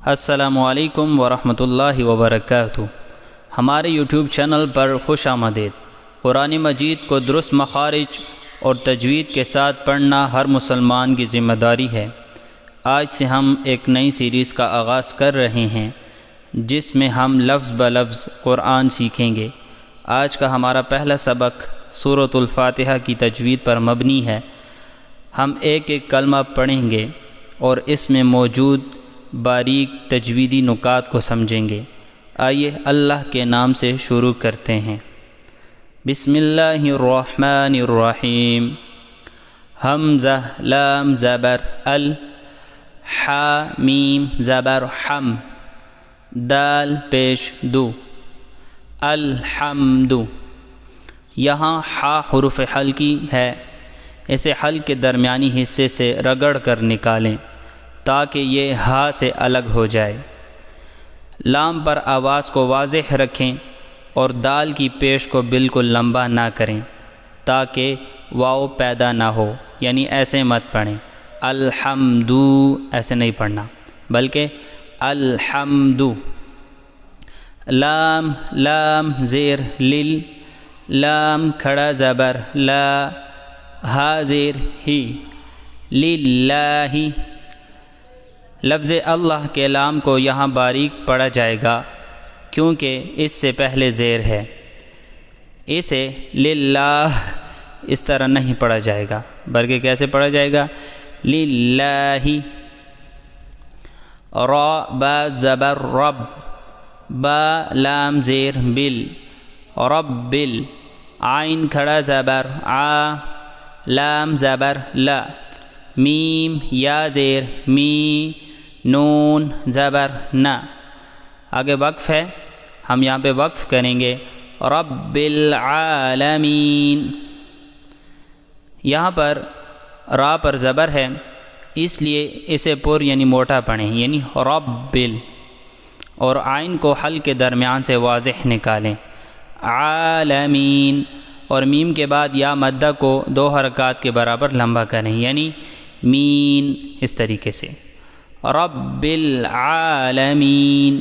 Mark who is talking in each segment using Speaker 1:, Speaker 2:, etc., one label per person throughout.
Speaker 1: السلام علیکم ورحمۃ اللہ وبرکاتہ۔ ہمارے یوٹیوب چینل پر خوش آمدید۔ قرآن مجید کو درست مخارج اور تجوید کے ساتھ پڑھنا ہر مسلمان کی ذمہ داری ہے۔ آج سے ہم ایک نئی سیریز کا آغاز کر رہے ہیں جس میں ہم لفظ بلفظ قرآن سیکھیں گے۔ آج کا ہمارا پہلا سبق سورۃ الفاتحہ کی تجوید پر مبنی ہے۔ ہم ایک ایک کلمہ پڑھیں گے اور اس میں موجود باریک تجویدی نکات کو سمجھیں گے۔ آئیے اللہ کے نام سے شروع کرتے ہیں۔ بسم اللہ الرحمن الرحیم۔ حمزہ لام زبر ال، حا میم زبر حم، دال پیش دو، الحمد۔ یہاں حا حرف حلقی ہے، اسے حلق کے درمیانی حصے سے رگڑ کر نکالیں تاکہ یہ ہا سے الگ ہو جائے۔ لام پر آواز کو واضح رکھیں اور دال کی پیش کو بالکل لمبا نہ کریں تاکہ واو پیدا نہ ہو، یعنی ایسے مت پڑھیں الحمدو، ایسے نہیں پڑھنا بلکہ الحمد۔ لام لام زیر لل، لام کھڑا زبر لا، ہا زیر ہی، للہ۔ لفظ اللہ کے لام کو یہاں باریک پڑھا جائے گا کیونکہ اس سے پہلے زیر ہے۔ اسے للہ اس طرح نہیں پڑھا جائے گا بلکہ کیسے پڑھا جائے گا؟ للہ۔ را با زبر رب، با لام زیر بل، ربل۔ عین کھڑا زبر آ، لام زبر لا، میم یا زیر می، نون زبر نہ۔ آگے وقف ہے، ہم یہاں پہ وقف کریں گے رب العالمین۔ یہاں پر را پر زبر ہے اس لیے اسے پر یعنی موٹا پڑھیں، یعنی ربل، اور عین کو حلق کے درمیان سے واضح نکالیں عالمین، اور میم کے بعد یا مدہ کو 2 حرکات کے برابر لمبا کریں، یعنی مین، اس طریقے سے رب العالمین۔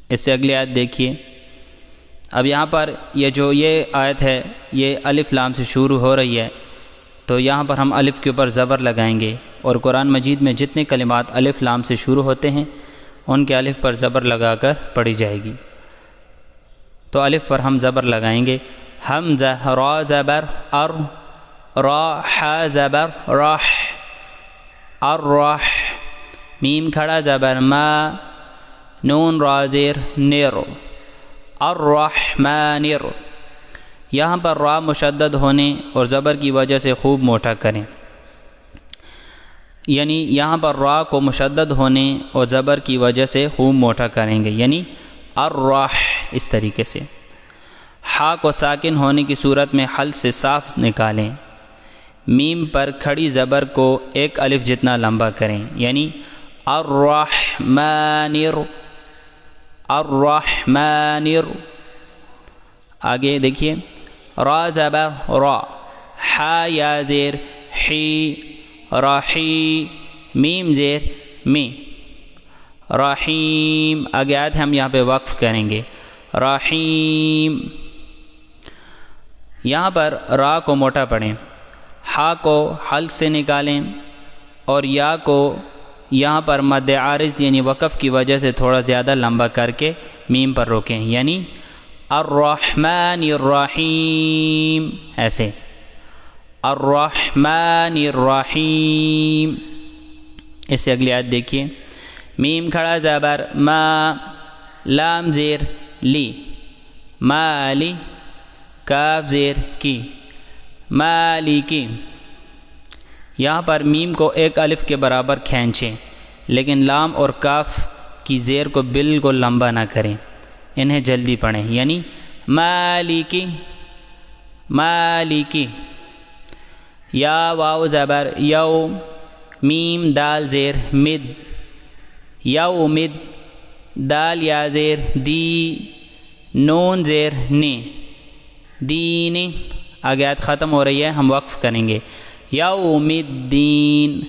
Speaker 1: اس سے اگلی آیت دیکھیے۔ اب یہاں پر یہ آیت ہے یہ الف لام سے شروع ہو رہی ہے، تو یہاں پر ہم الف کے اوپر زبر لگائیں گے، اور قرآن مجید میں جتنے کلمات الف لام سے شروع ہوتے ہیں ان کے الف پر زبر لگا کر پڑھی جائے گی۔ تو الف پر ہم زبر لگائیں گے، حمزہ را زبر ار، را حا زبر راح، الرح۔ میم کھڑا زبر ما، نون را زیر نیر، الرحمن۔ یہاں پر را مشدد ہونے اور زبر کی وجہ سے خوب موٹا کریں، یعنی یہاں پر را کو مشدد ہونے اور زبر کی وجہ سے خوب موٹا کریں گے، یعنی الرح، اس طریقے سے۔ حا کو ساکن ہونے کی صورت میں حلق سے صاف نکالیں۔ میم پر کھڑی زبر کو 1 الف جتنا لمبا کریں، یعنی الرحمن، الرحمن۔ آگے دیکھیے، را زبر را، حا یا زیر حی، رحی، میم زیر می، رحیم۔ آگے آیت ہم یہاں پہ وقف کریں گے رحیم۔ یہاں پر را کو موٹا پڑھیں، ہا کو حلق سے نکالیں، اور یا کو یہاں پر مد عارض یعنی وقف کی وجہ سے تھوڑا زیادہ لمبا کر کے میم پر روکیں، یعنی الرحمن الرحیم، ایسے الرحمن الرحیم۔ اس سے اگلی آیت دیکھیے۔ میم کھڑا زبر ما، لام زیر لی، مالی، کاف زیر کی، مالکی۔ یہاں پر میم کو 1 الف کے برابر کھینچیں، لیکن لام اور کاف کی زیر کو بالکل لمبا نہ کریں، انہیں جلدی پڑھیں، یعنی مالکی، مالکی۔ یا واو زبر یو، میم دال زیر مد، یومد، دال یا زیر دی، نون زیر نی، دینی۔ آگے آیت ختم ہو رہی ہے، ہم وقف کریں گے یوم الدین۔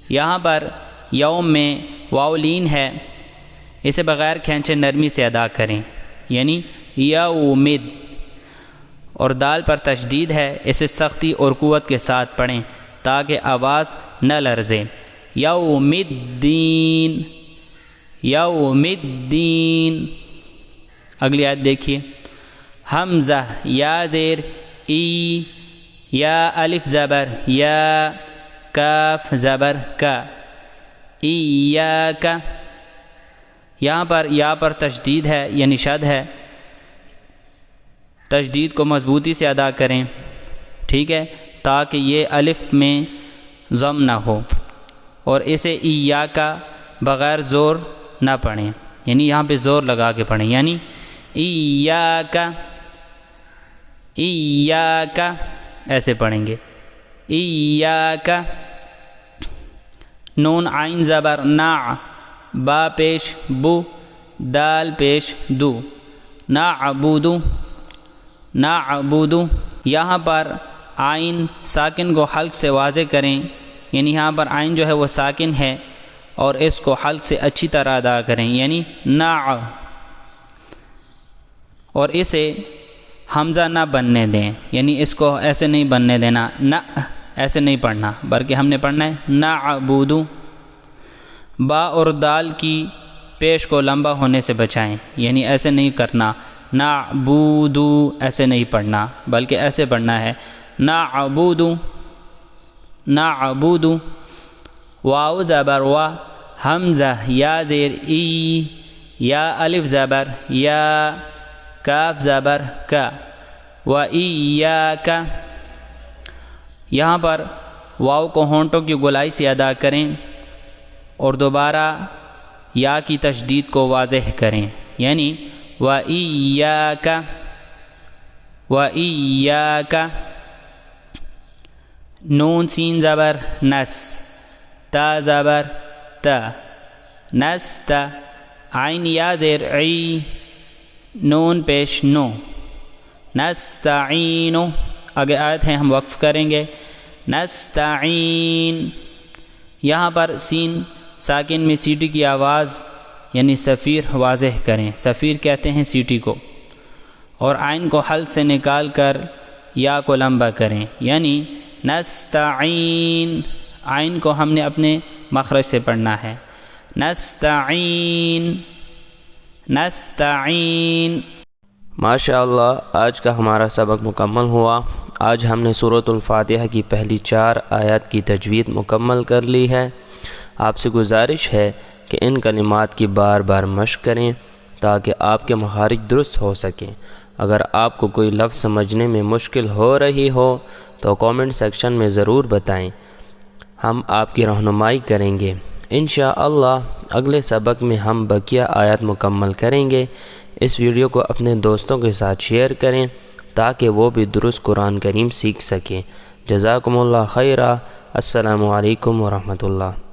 Speaker 1: یہاں پر یوم میں واولین ہے، اسے بغیر کھینچے نرمی سے ادا کریں، یعنی یومد، اور دال پر تشدید ہے، اسے سختی اور قوت کے ساتھ پڑھیں تاکہ آواز نہ لرزے۔ یوم الدین، یوم الدین۔ اگلی آیت دیکھیے، حمزہ یا زیر ای، یا الف زبر یا، کاف زبر کا، ایاک، یہاں پر یا پر تشدید ہے یعنی شد ہے، تشدید کو مضبوطی سے ادا کریں، ٹھیک ہے، تاکہ یہ الف میں ضم نہ ہو، اور اسے ایاک بغیر زور نہ پڑھیں، یعنی یہاں پہ زور لگا کے پڑھیں، یعنی ایاک، ایاک ایسے پڑھیں گے، ایاک۔ نون عین زبر نا، با پیش بو، دال پیش دو، نعبدو، نعبدو۔ یہاں پر عین ساکن کو حلق سے واضح کریں، یعنی یہاں پر عین جو ہے وہ ساکن ہے اور اس کو حلق سے اچھی طرح ادا کریں، یعنی نع، اور اسے حمزہ نہ بننے دیں، یعنی اس کو ایسے نہیں بننے دینا، نہ ایسے نہیں پڑھنا، بلکہ ہم نے پڑھنا ہے نعبدو۔ با اور دال کی پیش کو لمبا ہونے سے بچائیں، یعنی ایسے نہیں کرنا، نعبدو ایسے نہیں پڑھنا، بلکہ ایسے پڑھنا ہے نعبدو، نعبدو۔ واو زبر وا، حمزہ یا زیر ای، یا الف زبر یا، کاف زبر کا، و ایاک۔ یہاں پر واو کو ہونٹوں کی گولائی سے ادا کریں اور دوبارہ یا کی تشدید کو واضح کریں، یعنی و ایاک، و ایاک۔ نون سین زبر نس، تا زبر تا، نست۔ عین یا زیر عی، نون پیش نو، نستعین۔ آگے آیت ہیں ہم وقف کریں گے، نستعین۔ یہاں پر سین ساکن میں سیٹی کی آواز یعنی صفیر واضح کریں، صفیر کہتے ہیں سیٹی کو، اور عین کو حلق سے نکال کر یا کو لمبا کریں، یعنی نستعین۔ عین کو ہم نے اپنے مخرج سے پڑھنا ہے، نستعین، نستعین۔
Speaker 2: ماشاءاللہ، آج کا ہمارا سبق مکمل ہوا۔ آج ہم نے سورۃ الفاتحہ کی پہلی 4 آیات کی تجوید مکمل کر لی ہے۔ آپ سے گزارش ہے کہ ان کلمات کی بار بار مشق کریں تاکہ آپ کے مخارج درست ہو سکیں۔ اگر آپ کو کوئی لفظ سمجھنے میں مشکل ہو رہی ہو تو کامنٹ سیکشن میں ضرور بتائیں، ہم آپ کی رہنمائی کریں گے۔ انشاءاللہ اگلے سبق میں ہم بقیہ آیات مکمل کریں گے۔ اس ویڈیو کو اپنے دوستوں کے ساتھ شیئر کریں تاکہ وہ بھی درست قرآن کریم سیکھ سکیں۔ جزاکم اللہ خیرہ۔ السلام علیکم ورحمۃ اللہ۔